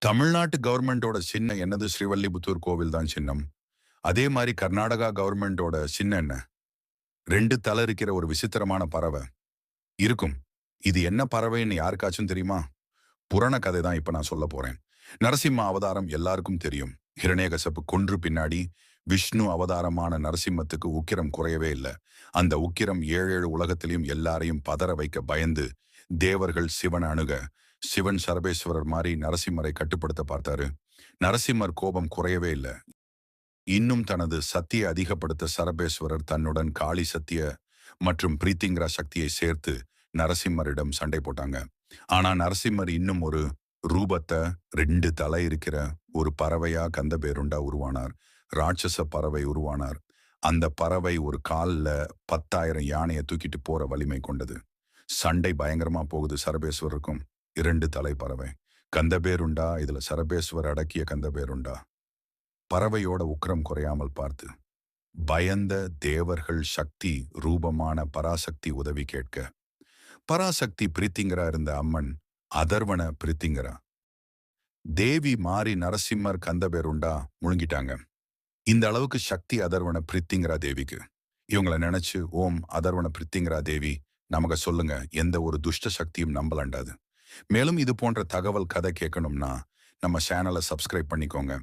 தமிழ்நாட்டு கவர்மெண்டோட சின்னம் என்னது? ஸ்ரீவல்லிபுத்தூர் கோவில் தான் சின்னம். அதே மாதிரி கர்நாடகா கவர்மெண்டோட சின்னம் என்ன? 2 தலை இருக்கிற ஒரு விசித்திரமான பறவை இருக்கும். இது என்ன பறவைன்னு யாருக்காச்சும் தெரியுமா? புராண கதை தான் இப்ப நான் சொல்ல போறேன். நரசிம்ம அவதாரம் எல்லாருக்கும் தெரியும். ஹிரண்யகசப்பு கொன்று பின்னாடி விஷ்ணு அவதாரமான நரசிம்மத்துக்கு உக்கிரம் குறையவே இல்ல. அந்த உக்கிரம் ஏழேழு உலகத்திலையும் எல்லாரையும் பதற வைக்க பயந்து தேவர்கள் சிவனை அணுக, சிவன் சரபேஸ்வரர் மாதிரி நரசிம்மரை கட்டுப்படுத்த பார்த்தாரு. நரசிம்மர் கோபம் குறையவே இல்ல. இன்னும் தனது சக்தியை அதிகப்படுத்த சரபேஸ்வரர் தன்னுடன் காளி சத்திய மற்றும் பிரீத்திங்கிற சக்தியை சேர்த்து நரசிம்மரிடம் சண்டை போட்டாங்க. ஆனா நரசிம்மர் இன்னும் ஒரு ரூபத்தை 2 தலை இருக்கிற ஒரு பறவையா கந்தபேருண்டா உருவானார். ராட்சச பறவை உருவானார். அந்த பறவை ஒரு கால்ல 10,000 யானையை தூக்கிட்டு போற வலிமை கொண்டது. சண்டை பயங்கரமா போகுது சரபேஸ்வருக்கும். 2 தலை பறவை கந்தபேருண்டா. இதுல சரபேஸ்வர் அடக்கிய கந்தபேருண்டா பறவையோட உக்கிரம் குறையாமல் பார்த்து பயந்த தேவர்கள் சக்தி ரூபமான பராசக்தி உதவி கேட்க, பராசக்தி பிரீத்திங்கரா இருந்த அம்மன் அதர்வன பிரீத்திங்கரா தேவி மாறி நரசிம்மர் கந்தபேருண்டா முழுங்கிட்டாங்க. இந்த அளவுக்கு சக்தி அதர்வன பிரித்திங்கரா தேவிக்கு. இவங்களை நினைச்சு ஓம் அதர்வன பிரித்திங்கரா தேவி நமக்கு சொல்லுங்க, எந்த ஒரு துஷ்ட சக்தியும் நம்பலண்டாது. மேலும் இது போன்ற தகவல் கதை கேட்கணும்னா நம்ம சேனலை சப்ஸ்கிரைப் பண்ணிக்கோங்க.